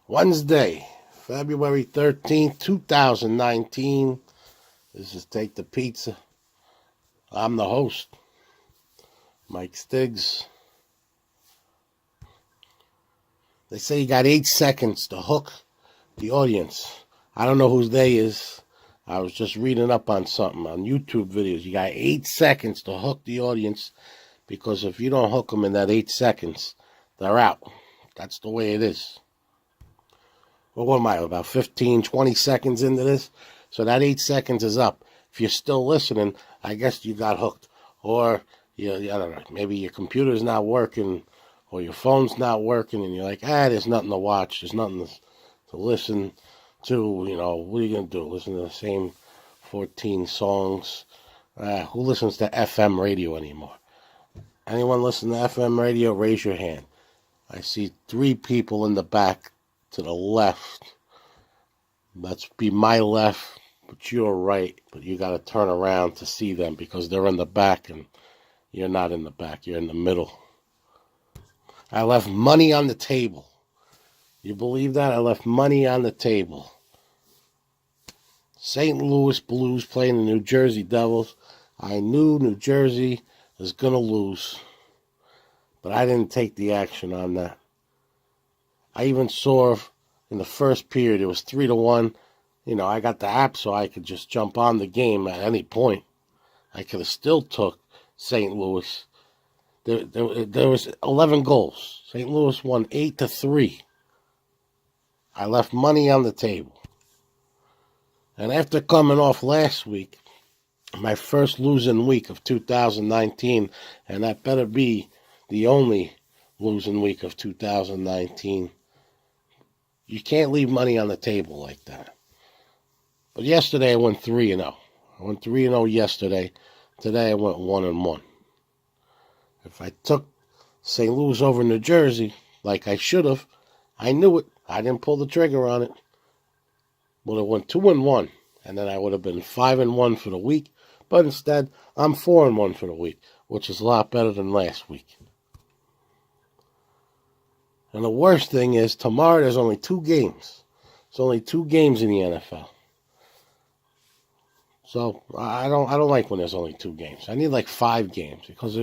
Wednesday, February 13th, 2019. This is Take the Pizza. I'm the host, Mike Stiggs. They say you got 8 seconds to hook the audience. I don't know whose they is. I was just reading up on something on YouTube videos. You got 8 seconds to hook the audience, because if you don't hook them in that 8 seconds, they're out. That's the way it is. Well, what am I, about 15, 20 seconds into this? So that 8 seconds is up. If you're still listening, I guess you got hooked. Or, I don't know, maybe your computer's not working, or your phone's not working, and you're like, there's nothing to watch, there's nothing to listen to, what are you going to do? Listen to the same 14 songs? Who listens to FM radio anymore? Anyone listen to FM radio? Raise your hand. I see 3 people in the back to the left. That's be my left, but you're right. But you got to turn around to see them, because they're in the back and you're not in the back. You're in the middle. I left money on the table. You believe that? I left money on the table. St. Louis Blues playing the New Jersey Devils. I knew New Jersey was going to lose, but I didn't take the action on that. I even saw in the first period it was 3-1. I got the app so I could just jump on the game at any point. I could have still took St. Louis. There was 11 goals. St. Louis won 8-3. I left money on the table. And after coming off last week, my first losing week of 2019, and that better be the only losing week of 2019, you can't leave money on the table like that. But yesterday I went 3-0. I went 3-0 yesterday. Today I went 1-1. If I took St. Louis over New Jersey, like I should have, I knew it. I didn't pull the trigger on it. Would have went 2-1, and then I would have been 5-1 for the week. But instead, I'm 4-1 for the week, which is a lot better than last week. And the worst thing is, tomorrow there's only 2 games. There's only 2 games in the NFL. So I don't like when there's only 2 games. I need like 5 games, because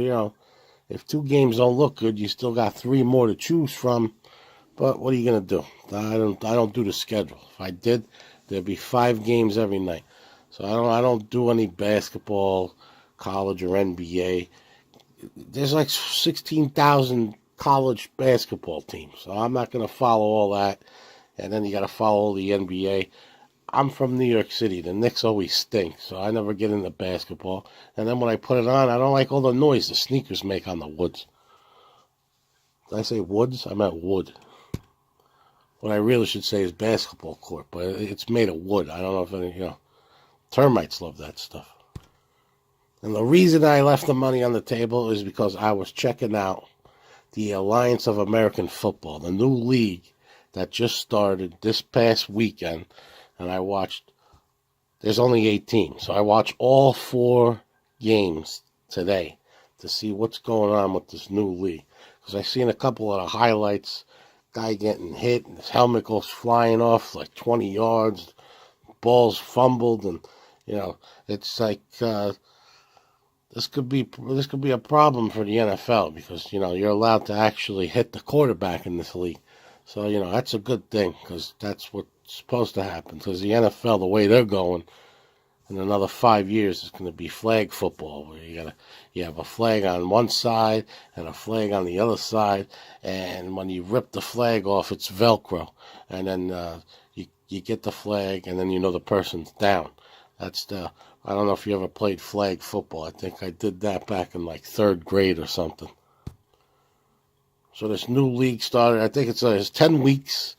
if 2 games don't look good, you still got 3 more to choose from. But what are you gonna do? I don't do the schedule. If I did, there'd be 5 games every night. So I don't do any basketball, college or NBA. There's like 16,000 college basketball teams, so I'm not gonna follow all that. And then you gotta follow the NBA. I'm from New York City. The Knicks always stink, so I never get into basketball. And then when I put it on, I don't like all the noise the sneakers make on the woods. Did I say woods? I meant wood. What I really should say is basketball court, but it's made of wood. I don't know if any, termites love that stuff. And the reason I left the money on the table is because I was checking out the Alliance of American Football, the new league that just started this past weekend. And I watched, there's only 8 teams, so I watched all 4 games today to see what's going on with this new league. Because I seen a couple of the highlights, guy getting hit, and his helmet goes flying off like 20 yards, ball's fumbled, and, it's like, this could be a problem for the NFL, because, you're allowed to actually hit the quarterback in this league. So, that's a good thing, because that's what's supposed to happen. Because the NFL, the way they're going, in another 5 years, it's going to be flag football, where you have a flag on one side and a flag on the other side, and when you rip the flag off, it's Velcro, and then you get the flag, and then the person's down. I don't know if you ever played flag football. I think I did that back in like 3rd grade or something. So this new league started, I think it's 10 weeks.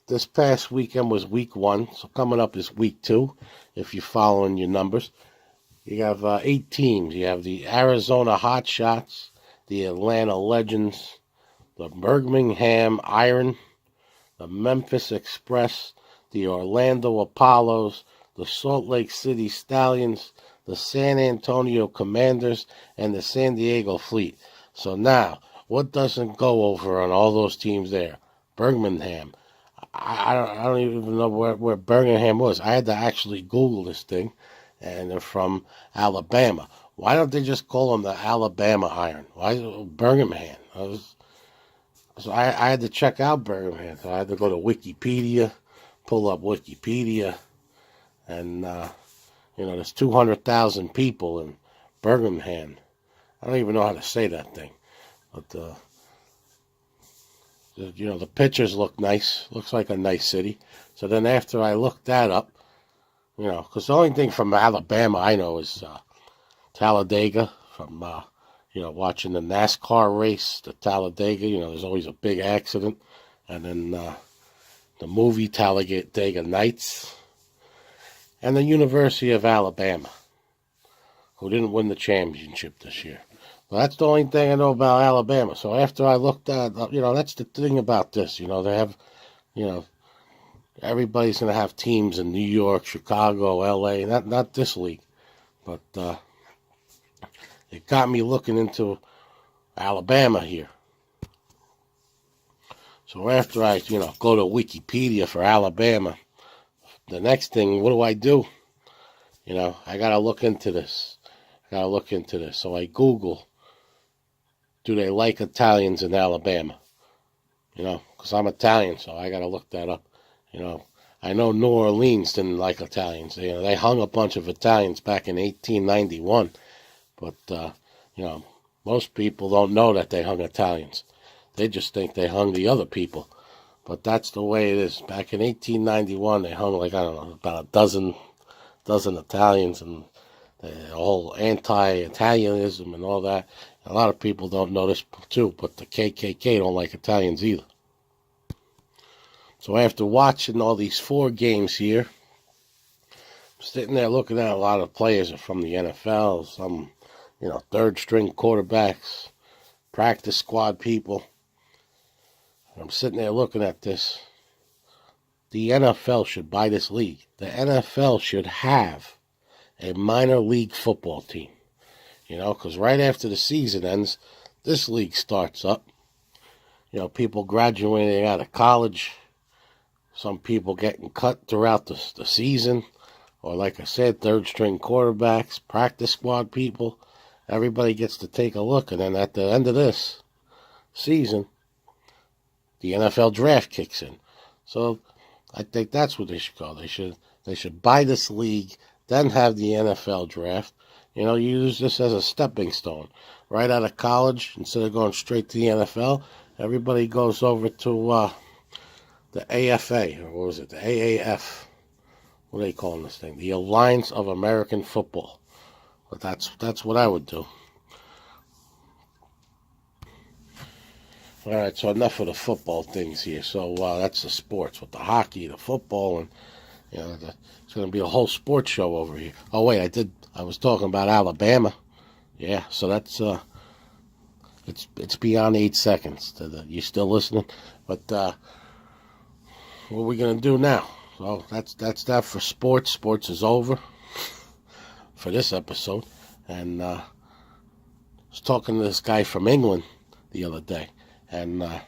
This past weekend was week 1, so coming up is week 2, if you're following your numbers. You have 8 teams. You have the Arizona Hotshots, the Atlanta Legends, the Birmingham Iron, the Memphis Express, the Orlando Apollos, the Salt Lake City Stallions, the San Antonio Commanders, and the San Diego Fleet. So now, what doesn't go over on all those teams there? Birmingham. I don't even know where Birmingham was. I had to actually Google this thing, and they're from Alabama. Why don't they just call them the Alabama Iron? Why Birmingham? I had to check out Birmingham. So I had to go to Wikipedia, pull up Wikipedia, and there's 200,000 people in Birmingham. I don't even know how to say that thing, but the pictures look nice. Looks like a nice city. So then after I looked that up, because the only thing from Alabama I know is Talladega from, watching the NASCAR race, the Talladega. There's always a big accident. And then the movie Talladega Nights. And the University of Alabama, who didn't win the championship this year. Well, that's the only thing I know about Alabama. So after I looked at, that's the thing about this. They have, everybody's going to have teams in New York, Chicago, L.A., not this league. But it got me looking into Alabama here. So after I, go to Wikipedia for Alabama, the next thing, what do? I got to look into this. So I Google, do they like Italians in Alabama? Because I'm Italian, so I got to look that up. I know New Orleans didn't like Italians. They hung a bunch of Italians back in 1891. But, most people don't know that they hung Italians. They just think they hung the other people. But that's the way it is. Back in 1891, they hung about a dozen Italians, and the whole anti-Italianism and all that. A lot of people don't know this too, but the KKK don't like Italians either. So after watching all these 4 games here, I'm sitting there looking at a lot of players are from the NFL, some, third-string quarterbacks, practice squad people. I'm sitting there looking at this. The NFL should buy this league. The NFL should have a minor league football team. Because right after the season ends, this league starts up. People graduating out of college. Some people getting cut throughout the season. Or like I said, third-string quarterbacks, practice squad people. Everybody gets to take a look. And then at the end of this season, the NFL draft kicks in. So I think that's what they should call. They should buy this league, then have the NFL draft. Use this as a stepping stone. Right out of college, instead of going straight to the NFL, everybody goes over to the AFA, or what was it, the AAF. What are they calling this thing? The Alliance of American Football. But that's what I would do. All right, so enough of the football things here. So that's the sports with the hockey, the football, and it's going to be a whole sports show over here. Oh wait, I was talking about Alabama. Yeah, so that's it's beyond 8 seconds. You still listening? But what are we going to do now? So that's that for sports. Sports is over for this episode, and I was talking to this guy from England the other day. And, I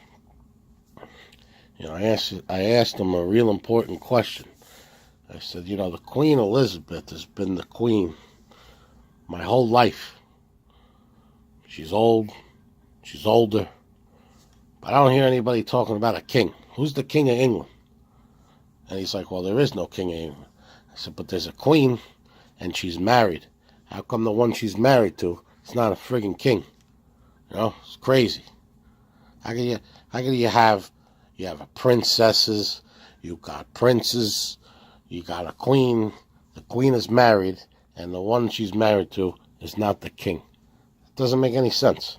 asked him a real important question. I said, the Queen Elizabeth has been the queen my whole life. She's old, she's older, but I don't hear anybody talking about a king. Who's the king of England? And he's like, well, there is no king of England. I said, but there's a queen, and she's married. How come the one she's married to is not a friggin' king? It's crazy. How can you have a princesses, you got princes, you got a queen, the queen is married, and the one she's married to is not the king. It doesn't make any sense.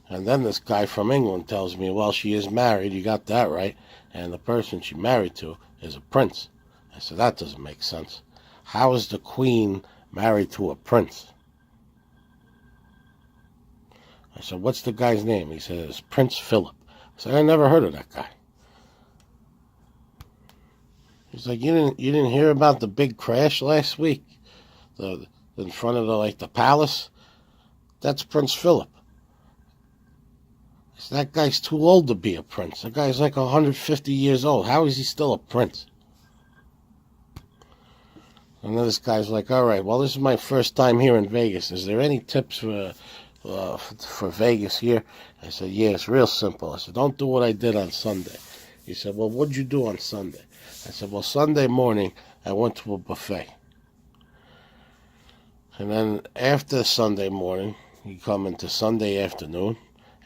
And then this guy from England tells me, well, she is married, you got that right, and the person she married to is a prince. I said, that doesn't make sense. How is the queen married to a prince? I said, what's the guy's name? He said, it's Prince Philip. I said, I never heard of that guy. He's like, you didn't hear about the big crash last week? In front of the palace? That's Prince Philip. I said, that guy's too old to be a prince. That guy's like 150 years old. How is he still a prince? And then this guy's like, all right, well, this is my first time here in Vegas. Is there any tips for Vegas here? I said, yeah, it's real simple. I said, don't do what I did on Sunday. He said, well, what'd you do on Sunday? I said, well, Sunday morning, I went to a buffet. And then after Sunday morning, you come into Sunday afternoon,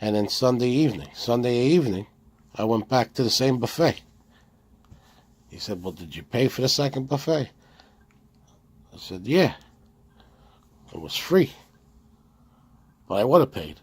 and then Sunday evening, I went back to the same buffet. He said, well, did you pay for the second buffet? I said, yeah. It was free. But I would have paid.